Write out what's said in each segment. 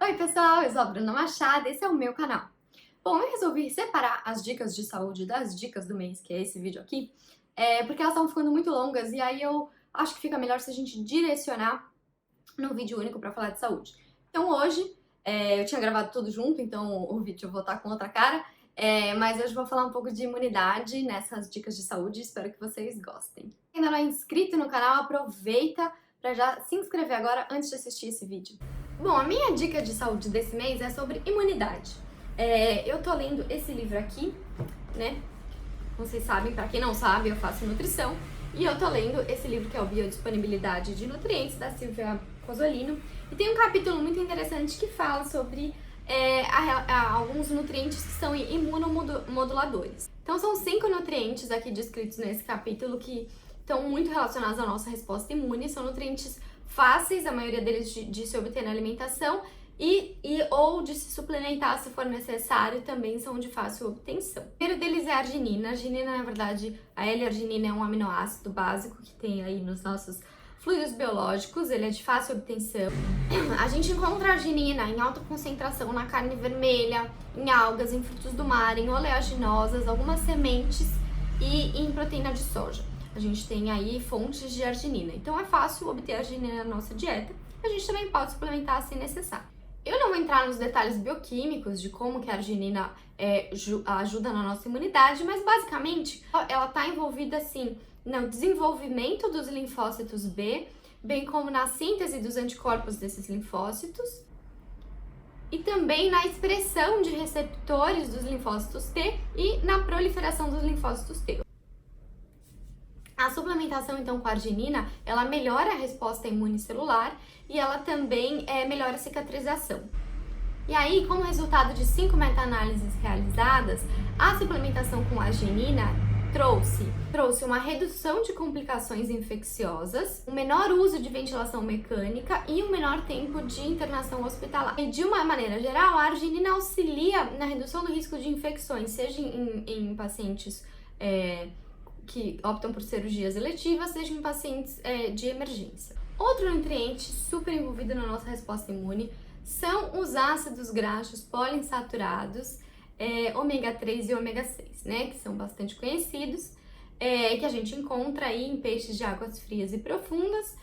Oi pessoal, eu sou a Bruna Machado, esse é o meu canal. Bom, eu resolvi separar as dicas de saúde das dicas do mês, que é esse vídeo aqui, porque elas estão ficando muito longas e aí eu acho que fica melhor se a gente direcionar num vídeo único para falar de saúde. Então hoje, eu tinha gravado tudo junto, então o vídeo eu vou estar com outra cara, mas hoje eu vou falar um pouco de imunidade nessas dicas de saúde, espero que vocês gostem. Se ainda não é inscrito no canal, aproveita para já se inscrever agora antes de assistir esse vídeo. Bom, a minha dica de saúde desse mês é sobre imunidade. Eu tô lendo esse livro aqui, né? Vocês sabem, pra quem não sabe, eu faço nutrição. E eu tô lendo esse livro que é o Biodisponibilidade de Nutrientes, da Silvia Cosolino. E tem um capítulo muito interessante que fala sobre alguns nutrientes que são imunomoduladores. Então são 5 nutrientes aqui descritos nesse capítulo que estão muito relacionados à nossa resposta imune. São nutrientes fáceis, a maioria deles de se obter na alimentação ou de se suplementar se for necessário, também são de fácil obtenção. O primeiro deles é a arginina. A arginina, na verdade, a L-arginina é um aminoácido básico que tem aí nos nossos fluidos biológicos, ele é de fácil obtenção. A gente encontra arginina em alta concentração na carne vermelha, em algas, em frutos do mar, em oleaginosas, algumas sementes e em proteína de soja. A gente tem aí fontes de arginina, então é fácil obter arginina na nossa dieta. A gente também pode suplementar se necessário. Eu não vou entrar nos detalhes bioquímicos de como que a arginina ajuda na nossa imunidade, mas basicamente ela está envolvida assim no desenvolvimento dos linfócitos B, bem como na síntese dos anticorpos desses linfócitos e também na expressão de receptores dos linfócitos T e na proliferação dos linfócitos T. A suplementação, então, com a arginina, ela melhora a resposta imune celular e ela também melhora a cicatrização. E aí, como resultado de 5 meta-análises realizadas, a suplementação com arginina trouxe uma redução de complicações infecciosas, um menor uso de ventilação mecânica e um menor tempo de internação hospitalar. E de uma maneira geral, a arginina auxilia na redução do risco de infecções, seja em pacientes que optam por cirurgias eletivas, seja em pacientes de emergência. Outro nutriente super envolvido na nossa resposta imune são os ácidos graxos poliinsaturados, ômega 3 e ômega 6, né, que são bastante conhecidos, que a gente encontra aí em peixes de águas frias e profundas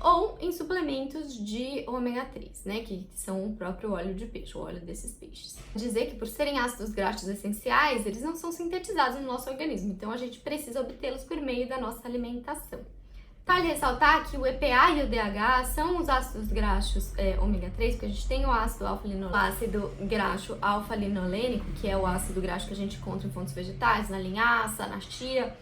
ou em suplementos de ômega 3, né, que são o próprio óleo de peixe, o óleo desses peixes. Dizer que por serem ácidos graxos essenciais, eles não são sintetizados no nosso organismo, então a gente precisa obtê-los por meio da nossa alimentação. Vale ressaltar que o EPA e o DHA são os ácidos graxos ômega 3, porque a gente tem o ácido graxo alfa-linolênico, que é o ácido graxo que a gente encontra em fontes vegetais, na linhaça, na chia,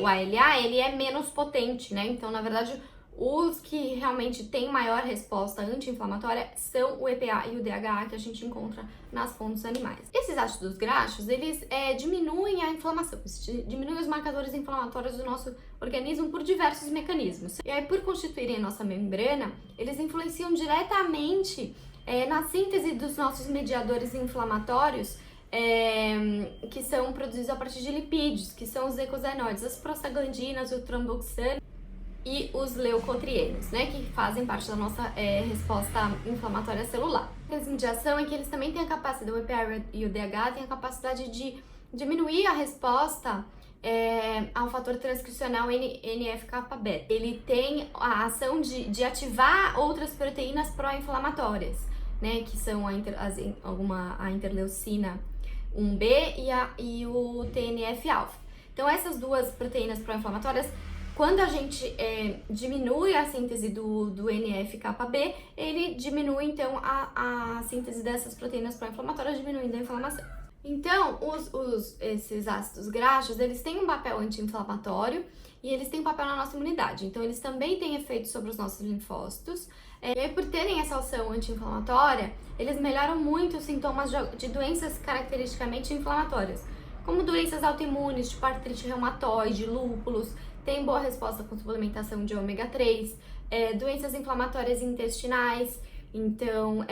o ALA, ele é menos potente, né? Então, na verdade, os que realmente têm maior resposta anti-inflamatória são o EPA e o DHA que a gente encontra nas fontes animais. Esses ácidos graxos, eles diminuem a inflamação, diminuem os marcadores inflamatórios do nosso organismo por diversos mecanismos. E aí, por constituírem a nossa membrana, eles influenciam diretamente na síntese dos nossos mediadores inflamatórios, que são produzidos a partir de lipídios, que são os eicosanoides, as prostaglandinas, o tromboxano e os leucotrienos, né, que fazem parte da nossa resposta inflamatória celular. A mediação é que eles também têm a capacidade, o EPA e o DHA têm a capacidade de diminuir a resposta ao fator transcricional NF-κB. Ele tem a ação de ativar outras proteínas pró-inflamatórias, né, que são a interleucina 1B e o TNF-alfa. Então, essas duas proteínas pró-inflamatórias, quando a gente diminui a síntese do NF-κB, ele diminui, então, a síntese dessas proteínas pró-inflamatórias, diminuindo a inflamação. Então, esses ácidos graxos, eles têm um papel anti-inflamatório e eles têm um papel na nossa imunidade. Então, eles também têm efeitos sobre os nossos linfócitos. E aí, por terem essa ação anti-inflamatória, eles melhoram muito os sintomas de doenças caracteristicamente inflamatórias, como doenças autoimunes, tipo artrite reumatoide, lúpulos. Tem boa resposta com suplementação de ômega 3, doenças inflamatórias intestinais, então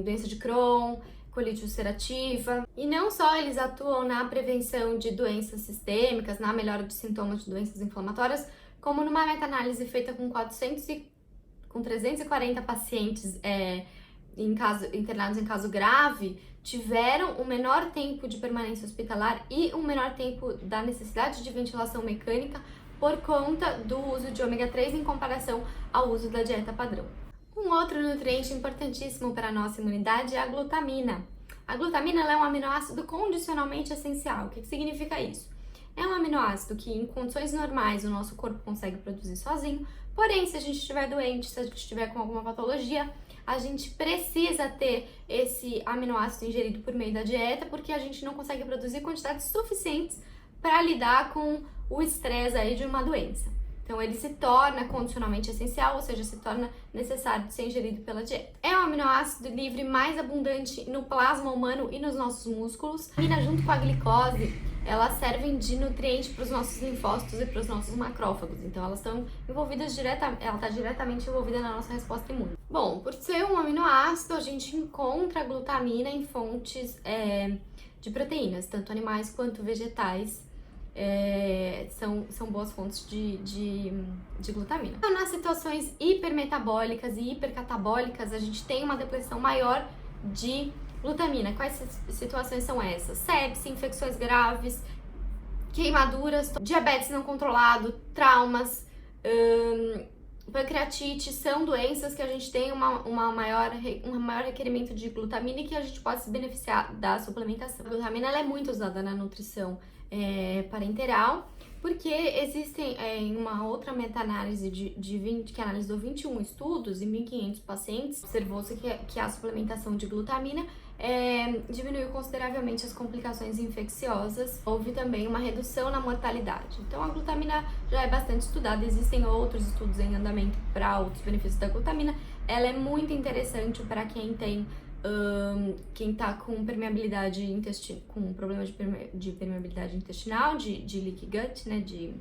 doença de Crohn, colite ulcerativa. E não só eles atuam na prevenção de doenças sistêmicas, na melhora de sintomas de doenças inflamatórias, como numa meta-análise feita com 340 pacientes internados em caso grave tiveram um menor tempo de permanência hospitalar e um menor tempo da necessidade de ventilação mecânica por conta do uso de ômega 3 em comparação ao uso da dieta padrão. Um outro nutriente importantíssimo para a nossa imunidade é a glutamina. A glutamina ela é um aminoácido condicionalmente essencial. O que significa isso? É um aminoácido que em condições normais o nosso corpo consegue produzir sozinho, porém se a gente estiver doente, se a gente estiver com alguma patologia, a gente precisa ter esse aminoácido ingerido por meio da dieta, porque a gente não consegue produzir quantidades suficientes para lidar com o estresse aí de uma doença. Então ele se torna condicionalmente essencial, ou seja, se torna necessário de ser ingerido pela dieta. É o aminoácido livre mais abundante no plasma humano e nos nossos músculos. A vitamina junto com a glicose, elas servem de nutriente para os nossos linfócitos e para os nossos macrófagos. Então elas estão envolvidas ela está diretamente envolvida na nossa resposta imune. Bom, por ser um aminoácido, a gente encontra a glutamina em fontes de proteínas, tanto animais quanto vegetais. São boas fontes de glutamina. Então, nas situações hipermetabólicas e hipercatabólicas, a gente tem uma depressão maior de glutamina. Quais situações são essas? Sepse, infecções graves, queimaduras, diabetes não controlado, traumas, pancreatite, são doenças que a gente tem um maior requerimento de glutamina e que a gente pode se beneficiar da suplementação. A glutamina ela é muito usada na nutrição parenteral, porque existem em uma outra meta-análise que analisou 21 estudos e 1.500 pacientes, observou-se que a suplementação de glutamina diminuiu consideravelmente as complicações infecciosas. Houve também uma redução na mortalidade. Então a glutamina já é bastante estudada, existem outros estudos em andamento para outros benefícios da glutamina. Ela é muito interessante para quem tá com permeabilidade intestinal, com problema de permeabilidade intestinal, de leaky gut, né, de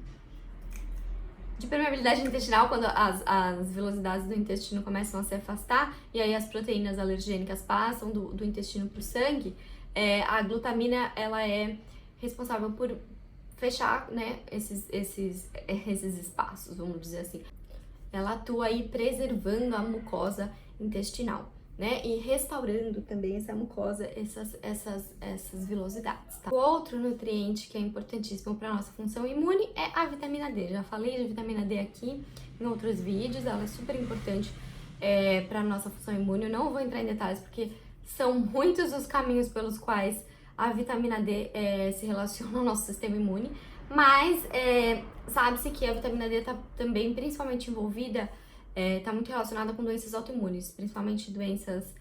permeabilidade intestinal, quando as velocidades do intestino começam a se afastar e aí as proteínas alergênicas passam do intestino para o sangue. A glutamina ela é responsável por fechar, né, esses espaços, vamos dizer assim. Ela atua aí preservando a mucosa intestinal, né, e restaurando também essa mucosa, essas vilosidades, tá? O outro nutriente que é importantíssimo para nossa função imune é a vitamina D. Já falei de vitamina D aqui em outros vídeos, ela é super importante para nossa função imune. Eu não vou entrar em detalhes porque são muitos os caminhos pelos quais a vitamina D se relaciona ao nosso sistema imune, mas sabe-se que a vitamina D está também principalmente envolvida, está muito relacionada com doenças autoimunes, principalmente doenças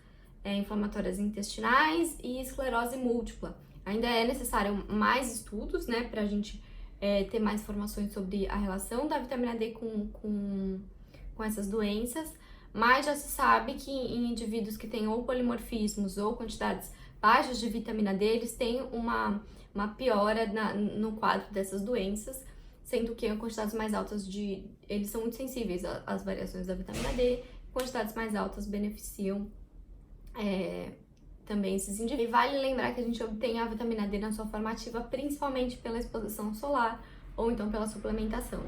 inflamatórias intestinais e esclerose múltipla. Ainda é necessário mais estudos, né, para a gente ter mais informações sobre a relação da vitamina D com essas doenças, mas já se sabe que em indivíduos que têm ou polimorfismos ou quantidades baixas de vitamina D, eles têm uma piora no quadro dessas doenças, sendo que quantidades mais altas eles são muito sensíveis às variações da vitamina D, quantidades mais altas beneficiam também esses indivíduos. E vale lembrar que a gente obtém a vitamina D na sua forma ativa principalmente pela exposição solar ou então pela suplementação.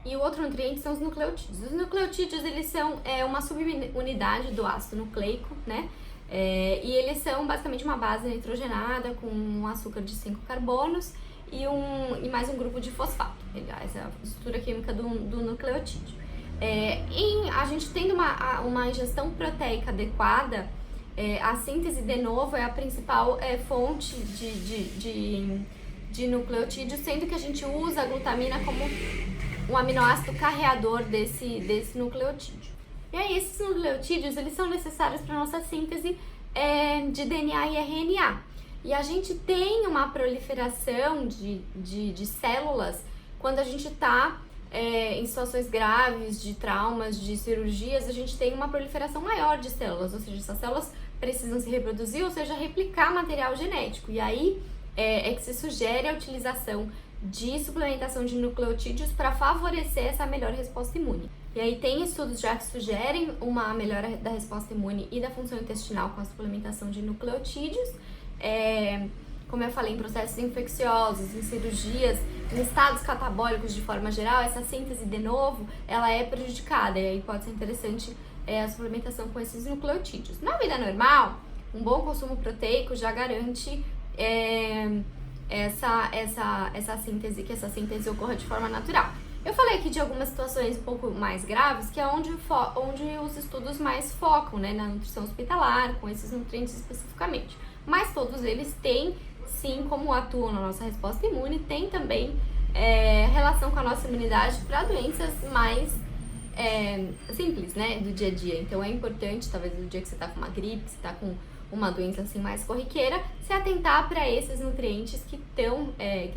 E o outro nutriente são os nucleotídeos. Os nucleotídeos, eles são uma subunidade do ácido nucleico, né? E eles são basicamente uma base nitrogenada com um açúcar de 5 carbonos e mais um grupo de fosfato. Essa é a estrutura química do nucleotídeo. A gente tendo uma ingestão proteica adequada, a síntese de novo é a principal fonte de nucleotídeo, sendo que a gente usa a glutamina como um aminoácido carreador desse nucleotídeo. E aí esses nucleotídeos, eles são necessários para a nossa síntese de DNA e RNA. E a gente tem uma proliferação de células quando a gente está em situações graves, de traumas, de cirurgias, a gente tem uma proliferação maior de células, ou seja, essas células precisam se reproduzir, ou seja, replicar material genético. E aí que se sugere a utilização de suplementação de nucleotídeos para favorecer essa melhor resposta imune. E aí tem estudos já que sugerem uma melhora da resposta imune e da função intestinal com a suplementação de nucleotídeos. Como eu falei, em processos infecciosos, em cirurgias, em estados catabólicos de forma geral, essa síntese de novo, ela é prejudicada, e aí pode ser interessante a suplementação com esses nucleotídeos. Na vida normal, um bom consumo proteico já garante essa síntese, que essa síntese ocorra de forma natural. Eu falei aqui de algumas situações um pouco mais graves, que é onde os estudos mais focam, né, na nutrição hospitalar, com esses nutrientes especificamente. Mas todos eles têm, sim, como atuam na nossa resposta imune, tem também relação com a nossa imunidade para doenças mais simples, né, do dia a dia. Então é importante, talvez no dia que você tá com uma gripe, que você tá com uma doença assim mais corriqueira, se atentar para esses nutrientes que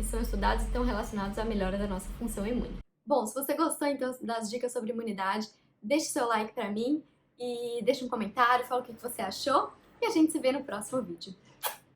são estudados e estão relacionados à melhora da nossa função imune. Bom, se você gostou então das dicas sobre imunidade, deixe seu like para mim e deixe um comentário, fala o que você achou e a gente se vê no próximo vídeo.